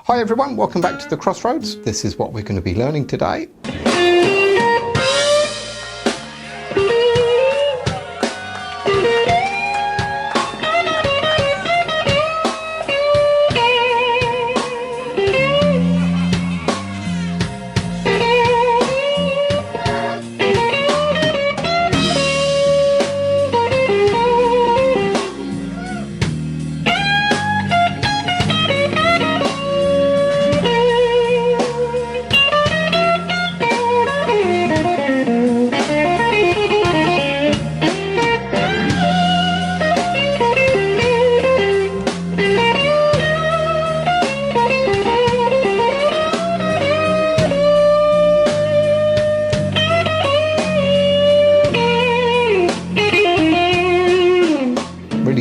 Hi everyone, welcome back to the Crossroads. This is what we're going to be learning today.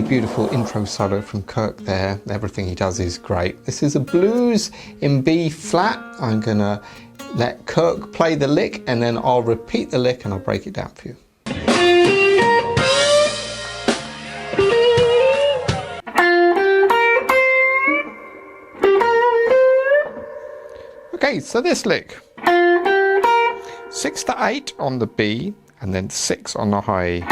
Beautiful intro solo from Kirk there. Everything he does is great. This is a blues in B flat. I'm gonna let Kirk play the lick and then I'll repeat the lick and I'll break it down for you. Okay, so this lick, 6 to 8 on the B and then 6 on the high E.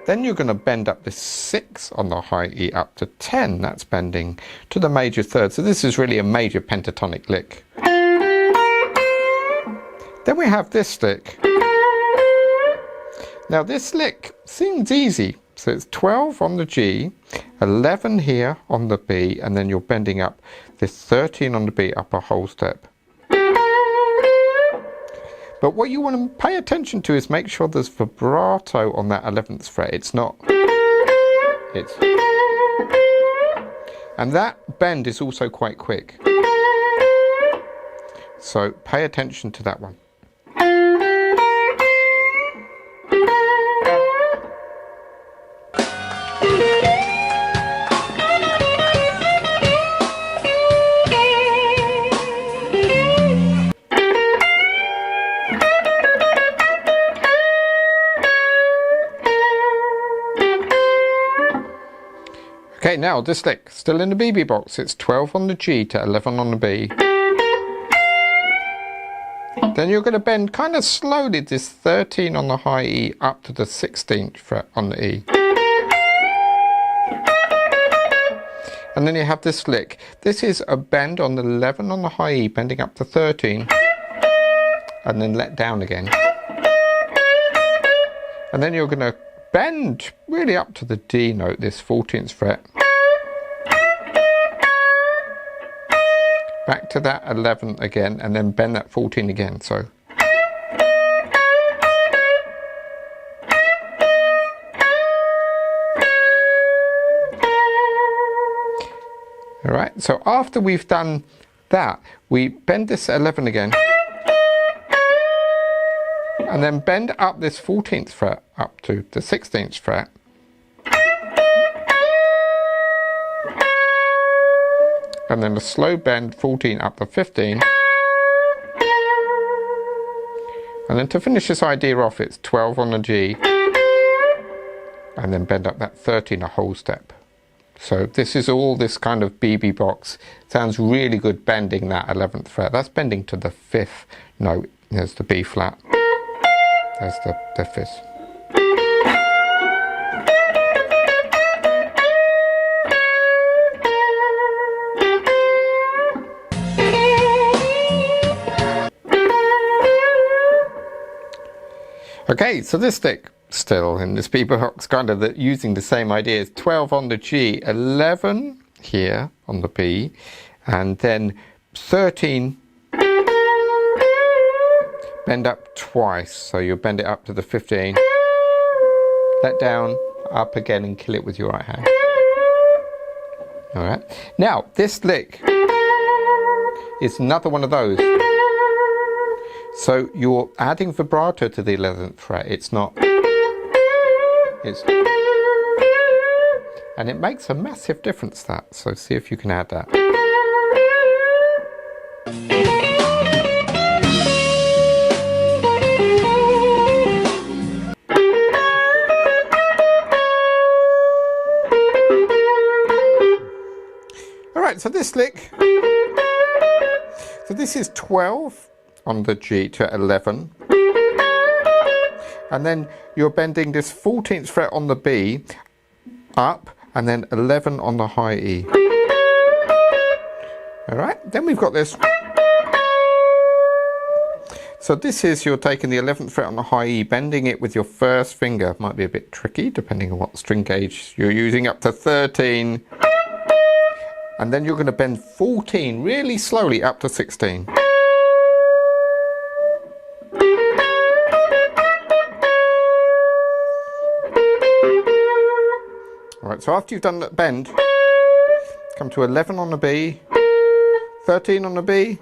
Then you're going to bend up this 6 on the high E up to 10. That's bending to the major third. So this is really a major pentatonic lick. Then we have this lick. Now this lick seems easy. So it's 12 on the G, 11 here on the B, and then you're bending up this 13 on the B up a whole step. But what you want to pay attention to is make sure there's vibrato on that 11th fret. It's not. It's. And that bend is also quite quick. So pay attention to that one. Okay, now this lick, still in the BB box, it's 12 on the G to 11 on the B. Then you're going to bend kind of slowly this 13 on the high E up to the 16th fret on the E. And then you have this lick. This is a bend on the 11 on the high E, bending up to 13, and then let down again. And then you're going to bend really up to the D note, this 14th fret. Back to that 11 again, and then bend that 14 again. So. All right, so after we've done that, we bend this 11 again. And then bend up this 14th fret up to the 16th fret. And then a slow bend 14 up to 15. And then to finish this idea off, it's 12 on the G. And then bend up that 13 a whole step. So this is all this kind of BB box. Sounds really good bending that 11th fret. That's bending to the 5th note. There's the B flat. There's the 5th. Okay, so this lick still in this BB box, kind of using the same ideas. 12 on the G, 11 here on the B, and then 13. Bend up twice, so you'll bend it up to the 15, let down, up again, and kill it with your right hand. All right. Now this lick is another one of those. So you're adding vibrato to the 11th fret. It's not. It's. And it makes a massive difference, that. So see if you can add that. so this lick, so this is 12 on the G to 11, and then you're bending this 14th fret on the B up, and then 11 on the high E. Alright, then we've got this. So this is, you're taking the 11th fret on the high E, bending it with your first finger. Might be a bit tricky depending on what string gauge you're using, up to 13. And then you're going to bend 14 really slowly up to 16. Alright, so after you've done that bend, come to 11 on the B, 13 on the B,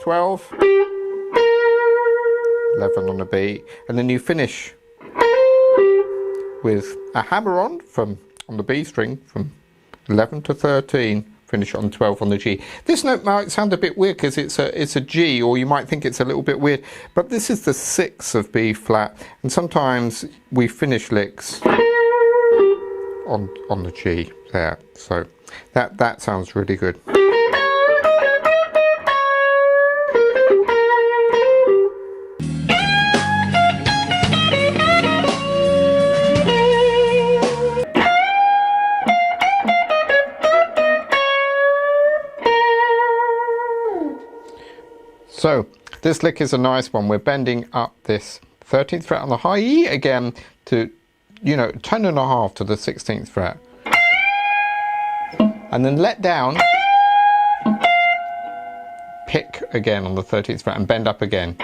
12, 11 on the B, and then you finish with a hammer on the B string from 11 to 13, finish on 12 on the G. This note might sound a bit weird because it's a G, or you might think it's a little bit weird, but this is the 6 of B flat, and sometimes we finish licks on the G there, so that sounds really good. So this lick is a nice one. We're bending up this 13th fret on the high E again to, 10.5 to the 16th fret. And then let down, pick again on the 13th fret and bend up again.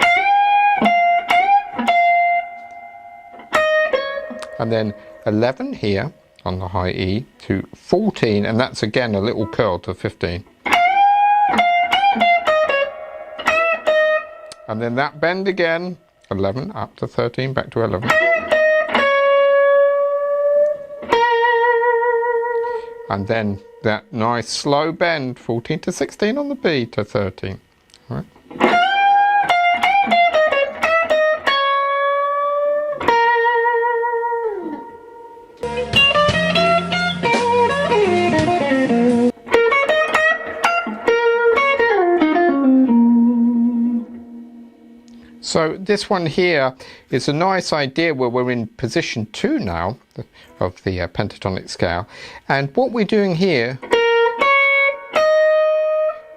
And then 11 here on the high E to 14, and that's again a little curl to 15. And then that bend again, 11 up to 13, back to 11. And then that nice slow bend, 14 to 16 on the B to 13. All right. So this one here is a nice idea where we're in position 2 now of the pentatonic scale, and what we're doing here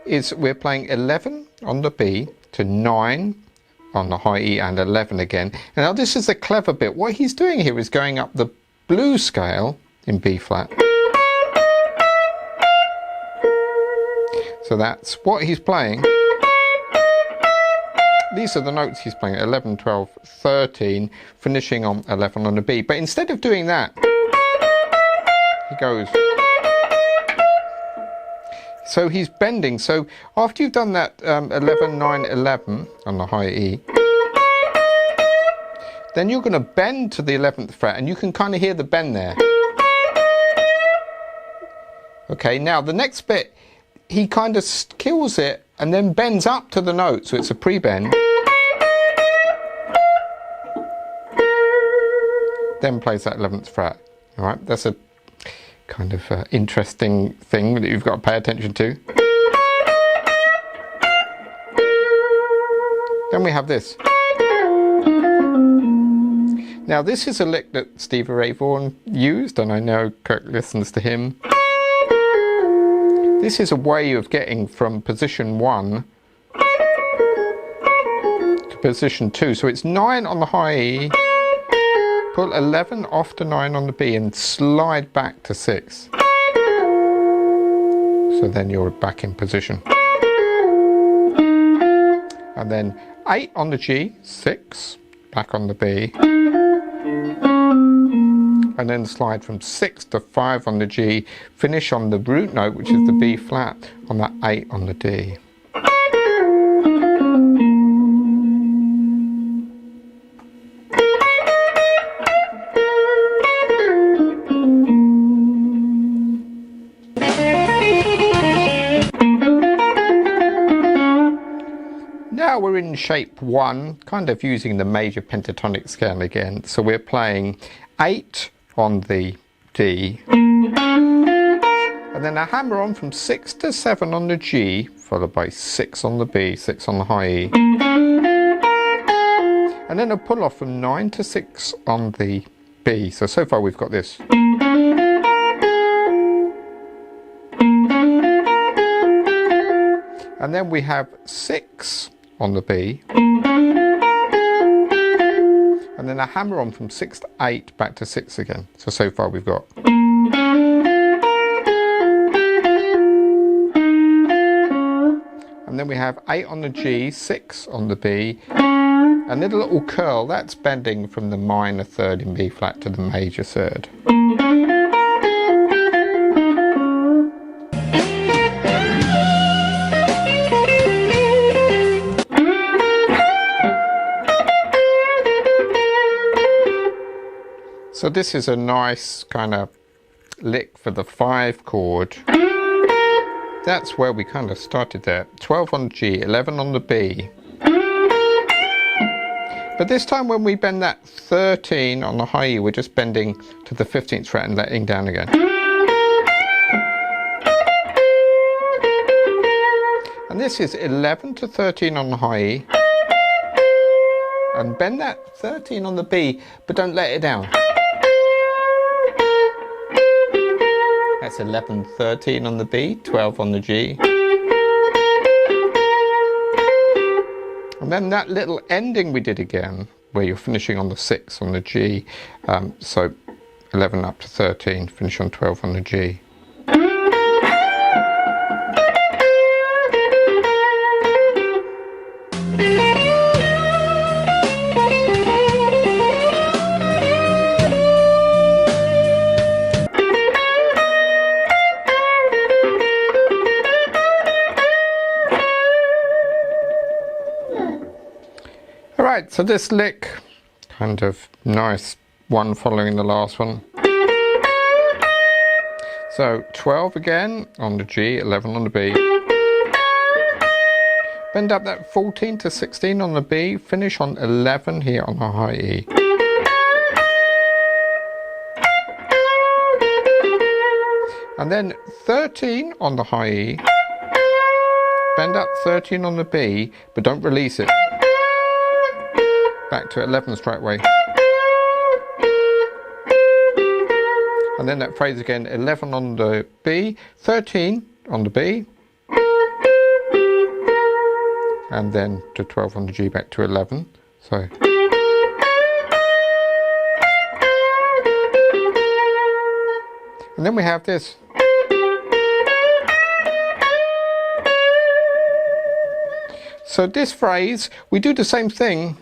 is we're playing 11 on the B to 9 on the high E and 11 again. And now this is the clever bit. What he's doing here is going up the blues scale in B flat. So that's what he's playing. These are the notes he's playing, 11, 12, 13, finishing on 11 on the B. But instead of doing that, he goes. So he's bending. So after you've done that 11, 9, 11 on the high E, then you're going to bend to the 11th fret, and you can kind of hear the bend there. Okay, now the next bit, he kind of kills it and then bends up to the note, so it's a pre-bend. Then plays that 11th fret. All right, that's a kind of interesting thing that you've got to pay attention to. Then we have this. Now this is a lick that Stevie Ray Vaughan used, and I know Kirk listens to him. This is a way of getting from position 1 to position 2. So it's 9 on the high E, pull 11 off to 9 on the B, and slide back to 6. So then you're back in position. And then 8 on the G, 6, back on the B. And then slide from 6 to 5 on the G, finish on the root note, which is the B flat, on that 8 on the D. Now we're in shape 1, kind of using the major pentatonic scale again. So we're playing 8 on the D, And then a hammer on from 6 to 7 on the G, followed by 6 on the B, 6 on the high E. And then a pull off from 9 to 6 on the B. So far we've got this. And then we have 6 on the B. And then a hammer on from 6 to 8 back to 6 again. So far we've got. And then we have 8 on the G, 6 on the B, and then a little curl, that's bending from the minor third in B flat to the major third. So this is a nice kind of lick for the 5 chord. That's where we kind of started there. 12 on G, 11 on the B. But this time when we bend that 13 on the high E, we're just bending to the 15th fret and letting down again. And this is 11 to 13 on the high E. And bend that 13 on the B, but don't let it down. That's 11, 13 on the B, 12 on the G. And then that little ending we did again, where you're finishing on the 6 on the G. So 11 up to 13, finish on 12 on the G. Alright, so this lick, kind of nice one following the last one. So 12 again on the G, 11 on the B. Bend up that 14 to 16 on the B, finish on 11 here on the high E. And then 13 on the high E. Bend up 13 on the B, but don't release it. Back to 11 straight away. And then that phrase again, 11 on the B, 13 on the B, and then to 12 on the G, back to 11. So. And then we have this. So this phrase, we do the same thing,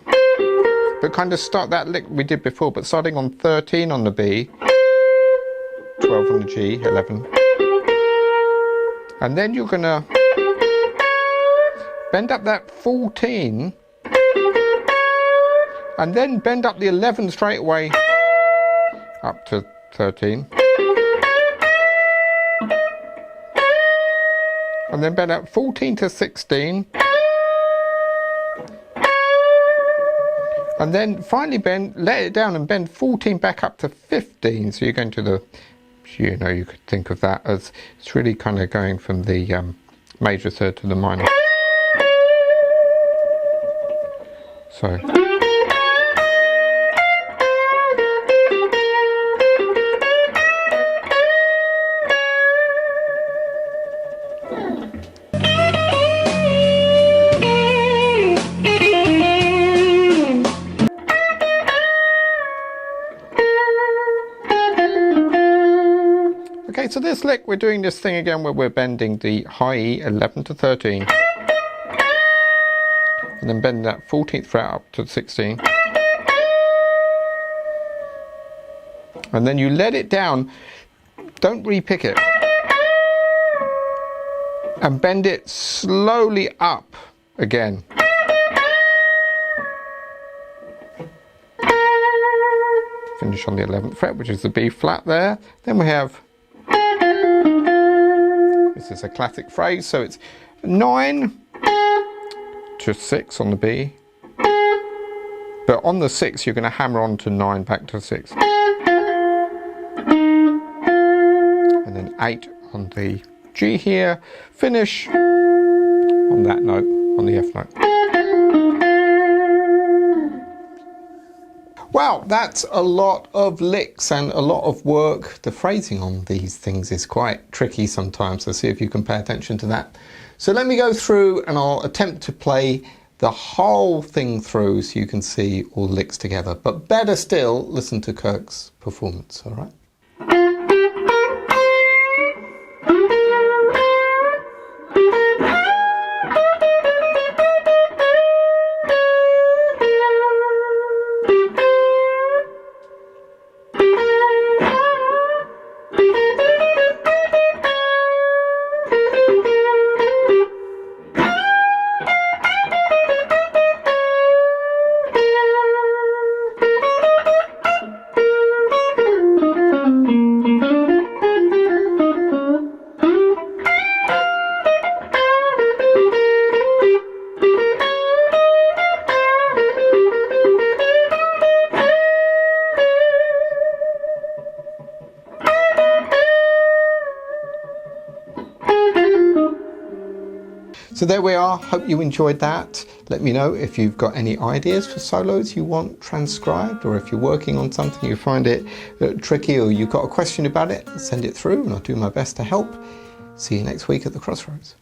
but kind of start that lick we did before, but starting on 13 on the B, 12 on the G, 11. And then you're going to bend up that 14, and then bend up the 11 straight away, up to 13. And then bend up 14 to 16. And then finally let it down and bend 14 back up to 15. So you're going to the, you know, you could think of that as, it's really kind of going from the major third to the minor. So. Okay, so this lick, we're doing this thing again where we're bending the high E 11 to 13. And then bend that 14th fret up to 16. And then you let it down, don't re-pick it. And bend it slowly up again. Finish on the 11th fret, which is the B flat there. Then we have, this is a classic phrase, so it's 9 to 6 on the B. But on the 6, you're going to hammer on to 9 back to 6. And then 8 on the G here, finish on that note, on the F note. Well, that's a lot of licks and a lot of work. The phrasing on these things is quite tricky sometimes, so see if you can pay attention to that. So let me go through and I'll attempt to play the whole thing through so you can see all the licks together. But better still, listen to Kirk's performance, all right? So there we are, hope you enjoyed that. Let me know if you've got any ideas for solos you want transcribed, or if you're working on something you find it tricky or you've got a question about it, send it through and I'll do my best to help. See you next week at the Crossroads.